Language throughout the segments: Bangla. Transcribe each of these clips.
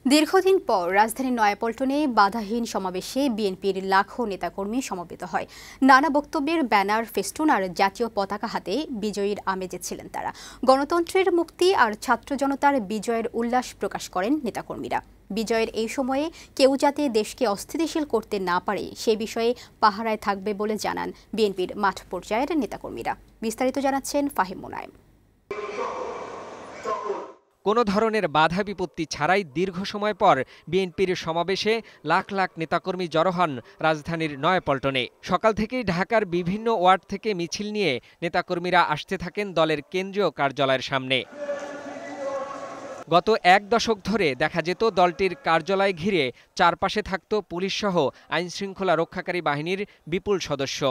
দীর্ঘদিন পর রাজধানীর নয়াপল্টনে বাধাহীন সমাবেশে বিএনপির লাখো নেতাকর্মী সমবেত হয়। নানা বক্তব্যের ব্যানার, ফেস্টুন আর জাতীয় পতাকা হাতে বিজয়ীর আমেজে ছিলেন তারা। গণতন্ত্রের মুক্তি আর ছাত্র জনতার বিজয়ের উল্লাস প্রকাশ করেন নেতাকর্মীরা। বিজয়ের এই সময়ে কেউ যাতে দেশকে অস্থিতিশীল করতে না পারে সে বিষয়ে পাহারায় থাকবে বলে জানান বিএনপির মাঠ পর্যায়ের নেতাকর্মীরা। বিস্তারিত জানাচ্ছেন ফাহিম মুনায়েম। কোনো ধরনের বাধা বিপত্তি ছাড়াই দীর্ঘ সময় পর বিএনপির সমাবেশে লাখ লাখ নেতাকর্মী জড়ো হন রাজধানীর নয়াপল্টনে। সকাল থেকেই ঢাকার বিভিন্ন ওয়ার্ড থেকে মিছিল নিয়ে নেতাকর্মীরা আসতে থাকেন দলের কেন্দ্রীয় কার্যালয়ের সামনে। গত এক দশক ধরে দেখা যেত দলটির কার্যালয় ঘিরে চারপাশে থাকত পুলিশসহ আইনশৃঙ্খলা রক্ষাকারী বাহিনীর বিপুল সদস্য।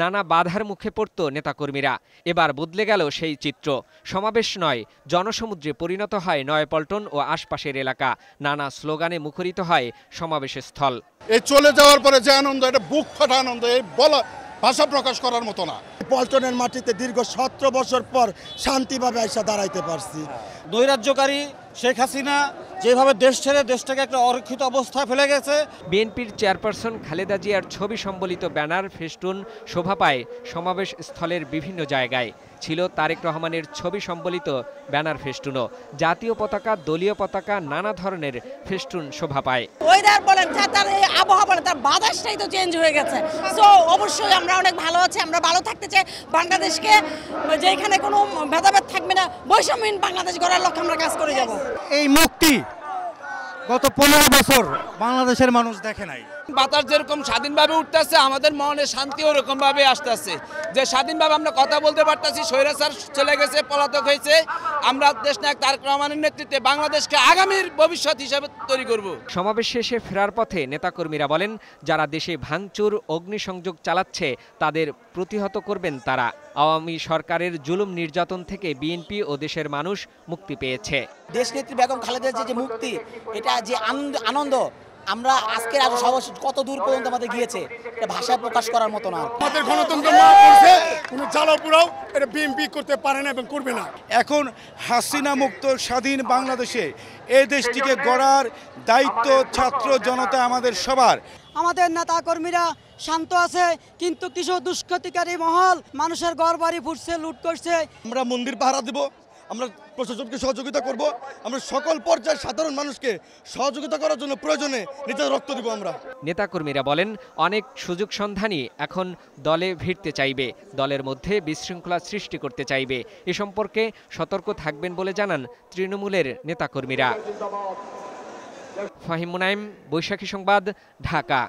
নানা বাধার মুখে পড়ত নেতাকর্মীরা। এবার বদলে গেল সেই চিত্র। সমাবেশ নয়, জনসমুদ্রে পরিণত হয় নয়াপল্টন ও আশপাশের এলাকা। নানা স্লোগানে মুখরিত হয় সমাবেশের স্থল। এই চলে যাওয়ার পরে যে আনন্দ, এটা বুক ফাটা আনন্দ, এই বলা ভাষা প্রকাশ করার মতো না। পল্টনের মাটিতে দীর্ঘ 17 বছর পর শান্তিভাবে এসে দাঁড়াইতে পারছি। নৈরাজ্যকারী শেখ হাসিনা যেভাবে দেশ ছেড়ে দেশটাকে একটা অরক্ষিত অবস্থায় ফেলে গেছে। বিএনপির চেয়ারপারসন খালেদা জিয়ার ছবি সম্বলিত ব্যানার, ফেস্টুন শোভা পায় সমাবেশ স্থলের বিভিন্ন জায়গায়। ছিল তারেক রহমানের ছবি সম্বলিত ব্যানার, ফেস্টুনও। জাতীয় পতাকা, দলীয় পতাকা, নানা ধরনের ফেস্টুন শোভা পায়। ওয়েদার বলেন, তার আবহাওয়া বলেন, তার বাতাসটাই তো চেঞ্জ হয়ে গেছে। সো অবশ্যই আমরা অনেক ভালো আছি, আমরা ভালো থাকতে চাই। বাংলাদেশকে যেখানে কোনো ভেদাভেদ থাকবে না, বৈষম্যহীন বাংলাদেশ গড়ার লক্ষ্যে আমরা কাজ করে যাব। এই মুক্তি গত 15 বছর বাংলাদেশের মানুষ দেখে নাই। বাতাস যেরকম স্বাধীনভাবে উঠতেছে, আমাদের মনে শান্তি ওরকম ভাবে আসতেছে, যে স্বাধীনভাবে আমরা কথা বলতে পারতেছি। স্বৈরাচার চলে গেছে, পলাতক হয়েছে। আমরা দেশনায়ক তারেক রহমানের নেতৃত্বে বাংলাদেশকে আগামীর ভবিষ্যৎ হিসেবে তৈরি করব। সমাবেশ শেষে ফেরার পথে নেতাকর্মীরা বলেন, যারা দেশে ভাঙচুর, অগ্নিসংযোগ চালাচ্ছে তাদের প্রতিহত করবেন তারা। আওয়ামী সরকারের জুলুম নির্যাতন থেকে বিএনপি ও দেশের মানুষ মুক্তি পেয়েছে। দেশনেত্রী বেগম খালেদা জিয়ার যে মুক্তি, এটা যে আনন্দ, আমরা আজকের আজ সমাবেশ কত দূর পর্যন্ত আমাদের গিয়েছে, এটা ভাষায় প্রকাশ করার মতো না। আমাদের গণতন্ত্র না করছে, কোনো জ্বালাপোড়াও এটা বিএনপি করতে পারে না এবং করবে না। এখন হাসিনা মুক্ত স্বাধীন বাংলাদেশে এই দেশটিকে গড়ার দায়িত্ব ছাত্র জনতা আমাদের সবার। আমাদের নেতা কর্মীরা শান্ত আছে, কিন্তু কিছু দুষ্কৃতিকারী মহল মানুষের ঘর বাড়ি ফুটছে, লুট করছে। আমরা মন্দির পাহারা দেব, আমরা প্রশাসনকে সহযোগিতা করব, আমরা সকল পর্যায়ের সাধারণ মানুষকে সহযোগিতা করার জন্য প্রয়োজনে নিজের রক্ত দিব। আমরা নেতাকর্মীরা বলেন, অনেক সুযোগ সন্ধানী এখন দলে ভিড়তে চাইবে, দলের মধ্যে বিশৃঙ্খলা সৃষ্টি করতে চাইবে। এ সম্পর্কে সতর্ক থাকবেন বলে জানান তৃণমূলের নেতাকর্মীরা। ফাহিম মুনায়েম, বৈশাখী সংবাদ, ঢাকা।